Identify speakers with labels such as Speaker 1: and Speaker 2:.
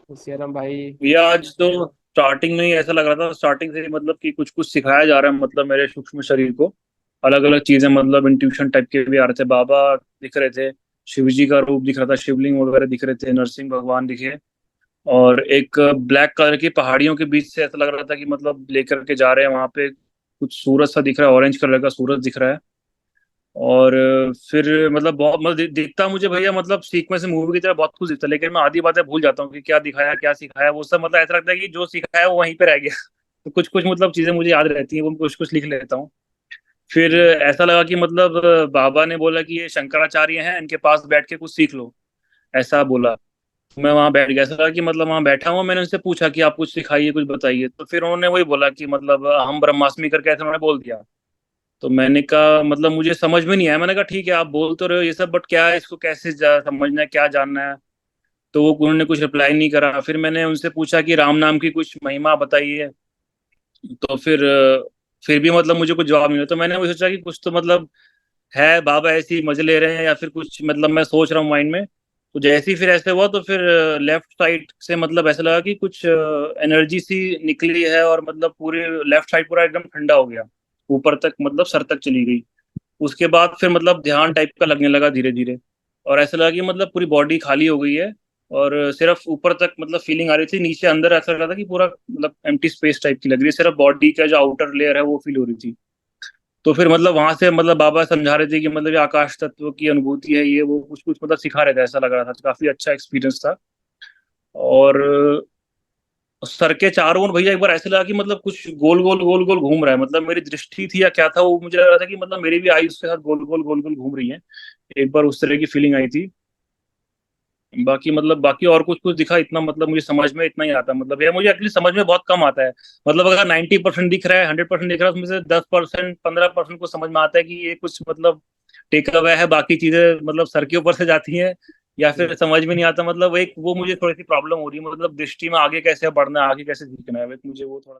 Speaker 1: Serum भाई।
Speaker 2: भैया आज तो स्टार्टिंग में ही ऐसा लग रहा था, स्टार्टिंग से ही मतलब कि कुछ कुछ सिखाया जा रहा है, मतलब मेरे सूक्ष्म शरीर को अलग अलग चीजें, मतलब इंट्यूशन टाइप के भी आ रहे थे। बाबा दिख रहे थे, शिव जी का रूप दिख रहा था, शिवलिंग वगैरह दिख रहे थे, नरसिंह भगवान दिखे। और एक ब्लैक कलर की पहाड़ियों के बीच से ऐसा लग रहा था कि मतलब लेकर के जा रहे हैं वहां पे। कुछ सूरज सा दिख रहा है, ऑरेंज कलर का सूरज दिख रहा है। और फिर मतलब बहुत मतलब दिखता मुझे भैया, मतलब सीक्वेंस मूवी की तरह बहुत कुछ दिखता है, लेकिन मैं आधी बातें भूल जाता हूँ कि क्या दिखाया क्या सिखाया वो सब। मतलब ऐसा लगता है कि जो सिखाया वो वहीं पे रह गया। तो कुछ कुछ मतलब चीजें मुझे याद रहती हैं, वो कुछ कुछ लिख लेता हूँ। फिर ऐसा लगा कि मतलब बाबा ने बोला कि ये शंकराचार्य हैं, इनके पास बैठ के कुछ सीख लो, ऐसा बोला। तो मैं वहां बैठ गया। ऐसा लगा कि मतलब वहां बैठा हूँ, मैंने उनसे पूछा कि आप कुछ सिखाइए, कुछ बताइए। तो फिर उन्होंने वही बोला कि मतलब हम ब्रह्मास्मि करके ऐसे उन्होंने बोल दिया। तो मैंने कहा मतलब मुझे समझ में नहीं आया। मैंने कहा ठीक है आप बोल तो रहे हो ये सब, बट क्या है इसको, कैसे समझना है, क्या जानना है। तो वो उन्होंने कुछ रिप्लाई नहीं करा। फिर मैंने उनसे पूछा कि राम नाम की कुछ महिमा बताइए। तो फिर भी मतलब मुझे कुछ जवाब नहीं मिला। तो मैंने वही सोचा कि कुछ तो मतलब है, बाबा ऐसे ही मजे ले रहे हैं या फिर कुछ, मतलब मैं सोच रहा हूँ माइंड में। तो जैसे ही फिर ऐसे हुआ तो फिर लेफ्ट साइड से मतलब ऐसा लगा कि कुछ एनर्जी सी निकली है, और मतलब पूरे लेफ्ट साइड पूरा एकदम ठंडा हो गया, ऊपर तक मतलब सर तक चली गई। उसके बाद फिर मतलब ध्यान टाइप का लगने लगा धीरे धीरे। और ऐसा लगा कि मतलब पूरी बॉडी खाली हो गई है, और सिर्फ ऊपर तक मतलब फीलिंग आ रही थी, नीचे अंदर ऐसा लग रहा था कि पूरा मतलब एम्प्टी स्पेस टाइप की लग रही है, सिर्फ बॉडी का जो आउटर लेयर है वो फील हो रही थी। तो फिर मतलब वहां से मतलब बाबा समझा रहे थे कि मतलब ये आकाश तत्व की अनुभूति है, ये वो कुछ कुछ मतलब सिखा रहे थे। ऐसा लग रहा था, तो काफी अच्छा एक्सपीरियंस था। और सर के चारों ओर भैया एक बार ऐसे लगा कि मतलब कुछ गोल गोल गोल गोल घूम रहा है। मतलब मेरी दृष्टि थी या क्या था, वो मुझे लग रहा था कि मतलब मेरी भी आई उसके साथ गोल गोल गोल गोल घूम रही है। एक बार उस तरह की फीलिंग आई थी। बाकी मतलब बाकी और कुछ कुछ दिखा, इतना मतलब मुझे समझ में इतना ही आता। मतलब यार मुझे एक्चुअली समझ में बहुत कम आता है। मतलब अगर 90% दिख रहा है, 100% दिख रहा है, उसमें से 10% 15% को समझ में आता है कि ये कुछ मतलब टेक अवे है, बाकी चीजें मतलब सर के ऊपर से जाती हैं या फिर समझ में नहीं आता। मतलब एक वो मुझे थोड़ी सी प्रॉब्लम हो रही है, मतलब दृष्टि में आगे कैसे बढ़ना है, आगे कैसे सीखना है, एक मुझे वो थोड़ा